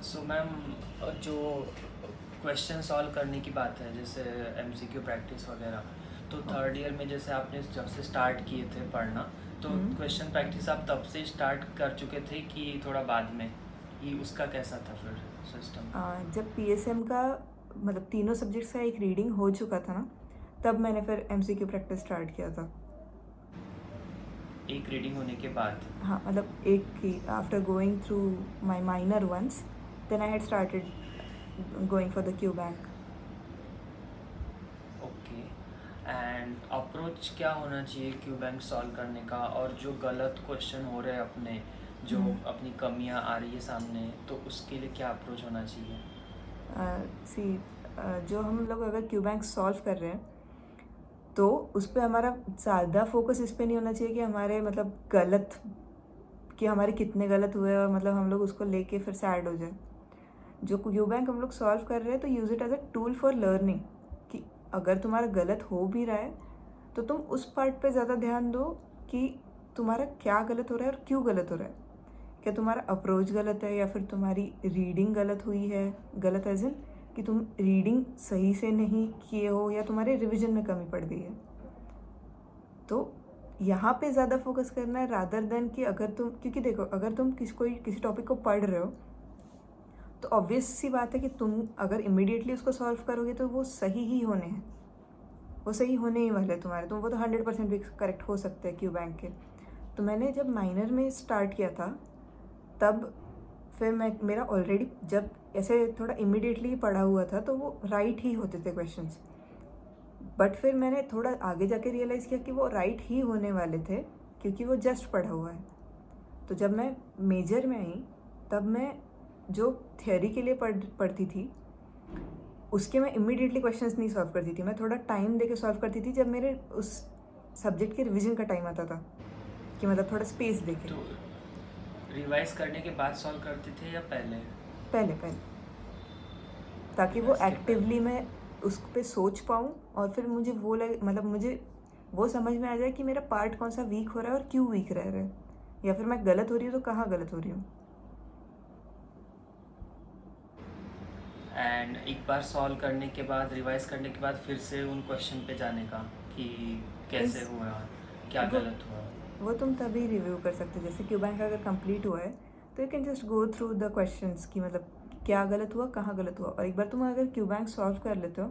So ma'am, जो question solve करने की बात है, जैसे एमसीक्यू प्रैक्टिस वगैरह, तो थर्ड ईयर में जैसे आपने जब से स्टार्ट किए थे पढ़ना, तो क्वेश्चन प्रैक्टिस आप तब से स्टार्ट कर चुके थे कि थोड़ा बाद में, ये उसका कैसा था फिर सिस्टम? जब पीएसएम का मतलब तीनों सब्जेक्ट्स का एक रीडिंग हो चुका था ना, तब मैंने फिर एमसीक्यू प्रैक्टिस स्टार्ट किया था। एक रीडिंग होने के बाद? हाँ, मतलब एक की after going through my minor ones, then I had started going for the Q bank. Okay. And approach क्या होना चाहिए क्यू बैंक सॉल्व करने का, और जो गलत क्वेश्चन हो रहे हैं अपने, जो अपनी कमियां आ रही है सामने, तो उसके लिए क्या अप्रोच होना चाहिए? सी जो हम लोग अगर क्यू बैंक सॉल्व कर रहे हैं तो उस पर हमारा ज़्यादा फोकस इस पर नहीं होना चाहिए कि हमारे मतलब गलत, कि हमारे कितने गलत हुए और मतलब हम लोग उसको लेके फिर सैड हो जाए। जो क्यू बैंक हम लोग सॉल्व कर रहे हैं तो use it as a tool for learning, कि अगर तुम्हारा गलत हो भी रहा है तो तुम उस पार्ट पे ज़्यादा ध्यान दो कि तुम्हारा क्या गलत हो रहा है और क्यों गलत हो रहा है। क्या तुम्हारा अप्रोच गलत है, या फिर तुम्हारी रीडिंग गलत हुई है। गलत एज इन कि तुम रीडिंग सही से नहीं किए हो, या तुम्हारे रिविजन में कमी पड़ गई है। तो यहाँ पे ज़्यादा फोकस करना है रादर देन कि अगर तुम, क्योंकि देखो अगर तुम किसी टॉपिक को पढ़ रहे हो तो ऑब्वियस सी बात है कि तुम अगर इमिडिएटली उसको सॉल्व करोगे तो वो सही ही होने हैं, वो सही होने ही वाले हैं तुम्हारे, तो वो तो 100% भी करेक्ट हो सकते हैं क्यू बैंक के। तो मैंने जब माइनर में स्टार्ट किया था तब फिर मेरा ऑलरेडी जब ऐसे थोड़ा इमिडिएटली पढ़ा हुआ था तो वो राइट ही होते थे क्वेश्चंस। बट फिर मैंने थोड़ा आगे जाके रियलाइज़ किया कि वो राइट ही होने वाले थे क्योंकि वो जस्ट पढ़ा हुआ है। तो जब मैं मेजर में आई तब मैं जो थियोरी के लिए पढ़ती थी उसके मैं इमीडिएटली क्वेश्चंस नहीं सॉल्व करती थी, मैं थोड़ा टाइम दे के सॉल्व करती थी जब मेरे उस सब्जेक्ट के रिवीजन का टाइम आता था, कि मतलब थोड़ा स्पेस दे के। तो रिवाइज करने के बाद सॉल्व करते थे या पहले? पहले पहले, ताकि वो रिवाइज के एक्टिवली पहले। मैं उस पर सोच पाऊँ और फिर मुझे वो लगे, मतलब मुझे वो समझ में आ जाए कि मेरा पार्ट कौन सा वीक हो रहा है और क्यों वीक रह रहा है, या फिर मैं गलत हो रही हूँ तो कहाँ गलत हो रही हूँ। एंड एक बार सॉल्व करने के बाद, रिवाइज करने के बाद, फिर से उन क्वेश्चन पे जाने का कि कैसे मीन्स हुआ, क्या वो गलत हुआ। वो तुम तभी रिव्यू कर सकते हो, जैसे क्यू बैंक अगर कंप्लीट हुआ है तो you can just go through the questions कि मतलब क्या गलत हुआ, कहाँ गलत हुआ। और एक बार तुम अगर क्यू बैंक सॉल्व कर लेते हो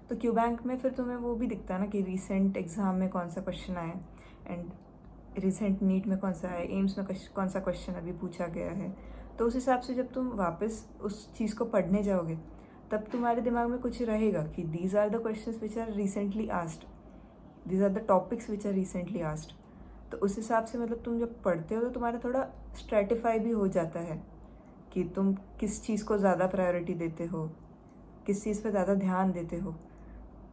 तो क्यू बैंक में फिर तुम्हें वो भी दिखता है ना कि रिसेंट एग्ज़ाम में कौन सा क्वेश्चन आया, एंड रिसेंट नीट में कौन सा आया, एम्स में कौन सा क्वेश्चन अभी पूछा गया है। तो उस हिसाब से जब तुम वापस उस चीज़ को पढ़ने जाओगे तब तुम्हारे दिमाग में कुछ रहेगा कि these are the question which are recently asked, these are the topics which are recently asked. तो उस हिसाब से मतलब तुम जब पढ़ते हो तो तुम्हारा थोड़ा स्ट्रेटिफाई भी हो जाता है कि तुम किस चीज़ को ज़्यादा प्रायोरिटी देते हो, किस चीज़ पे ज़्यादा ध्यान देते हो।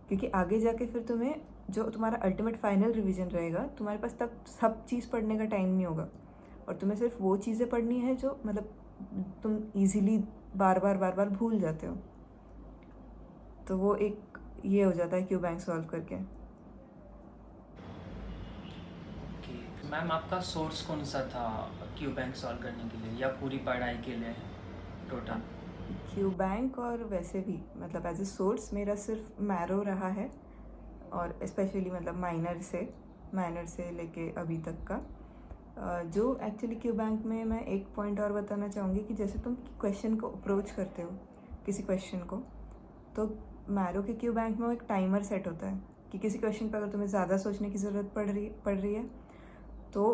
क्योंकि आगे जाके फिर तुम्हें जो तुम्हारा अल्टीमेट फाइनल रिवीजन रहेगा, तुम्हारे पास तब सब चीज़ पढ़ने का टाइम नहीं होगा, और तुम्हें सिर्फ वो चीज़ें पढ़नी है जो मतलब तुम ईजिली बार बार भूल जाते हो। तो वो एक ये हो जाता है क्यू बैंक सॉल्व करके। ओके मैम, आपका सोर्स कौन सा था क्यू बैंक सॉल्व करने के लिए, या पूरी पढ़ाई के लिए टोटल? क्यू बैंक और वैसे भी मतलब एज ए सोर्स मेरा सिर्फ मैरो रहा है, और स्पेशली मतलब माइनर से लेके अभी तक का। जो एक्चुअली क्यू बैंक में मैं एक पॉइंट और बताना चाहूँगी कि जैसे तुम क्वेश्चन को अप्रोच करते हो किसी क्वेश्चन को, तो मैरो के क्यू बैंक में वो एक टाइमर सेट होता है कि किसी क्वेश्चन पर अगर तुम्हें ज़्यादा सोचने की ज़रूरत पड़ रही है तो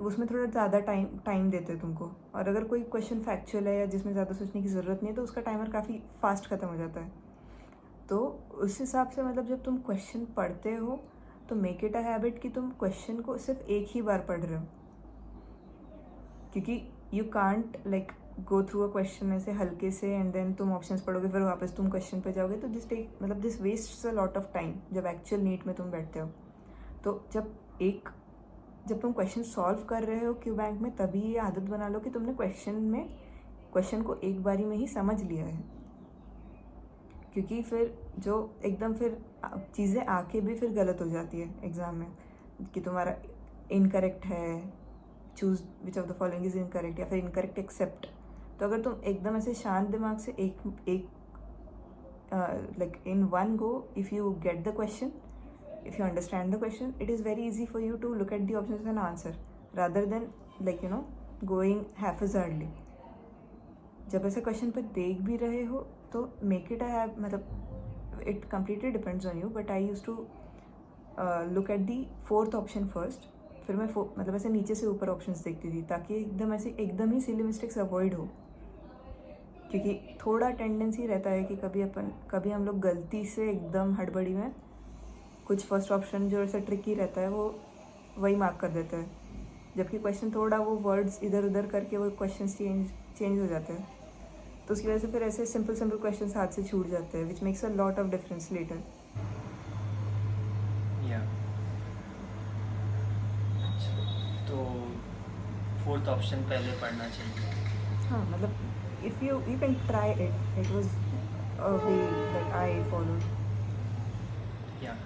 उसमें थोड़ा ज़्यादा टाइम देते हैं तुमको, और अगर कोई क्वेश्चन फैक्चुअल है या जिसमें ज़्यादा सोचने की ज़रूरत नहीं है तो उसका टाइमर काफ़ी फास्ट ख़त्म हो जाता है। तो उस हिसाब से मतलब जब तुम क्वेश्चन पढ़ते हो तो मेक इट अ हैबिट कि तुम क्वेश्चन को सिर्फ एक ही बार पढ़ रहे हो, क्योंकि you can't like go through a question ऐसे हल्के से एंड देन तुम ऑप्शंस पढ़ोगे फिर वापस तुम क्वेश्चन पे जाओगे, तो this wastes a lot of time जब एक्चुअल नीट में तुम बैठते हो। तो जब तुम क्वेश्चन सॉल्व कर रहे हो क्यू बैंक में तभी ये आदत बना लो कि तुमने क्वेश्चन को एक बारी में ही समझ लिया है, क्योंकि फिर जो एकदम फिर चीज़ें आके भी फिर गलत हो जाती है एग्ज़ाम में, कि तुम्हारा इनकरेक्ट है, choose which of the following is incorrect, या फिर इनकरेक्ट एक्सेप्ट। तो अगर तुम एकदम ऐसे शांत दिमाग से एक like in one go, if you get the question, if you understand the question, it is very easy for you to look at the options and answer rather than like going haphazardly. जब ऐसे question पे देख भी रहे हो तो make it have मतलब it completely depends on you, but I use to look at the fourth option first, फिर मैं मतलब ऐसे नीचे से ऊपर ऑप्शंस देखती थी ताकि एकदम ही सिली मिस्टेक्स अवॉइड हो, क्योंकि थोड़ा टेंडेंसी रहता है कि कभी हम लोग गलती से एकदम हड़बड़ी में कुछ फर्स्ट ऑप्शन जो ऐसा ट्रिकी रहता है वो वही मार्क कर देता है, जबकि क्वेश्चन थोड़ा वो वर्ड्स इधर उधर करके वो क्वेश्चन चेंज हो जाते हैं, तो उसकी वजह से फिर ऐसे सिंपल क्वेश्चन हाथ से छूट जाते हैं, which makes a lot of difference later. तो फोर्थ ऑप्शन पहले पढ़ना चाहिए. हाँ, मतलब if you can try it was a way that I followed. Yeah.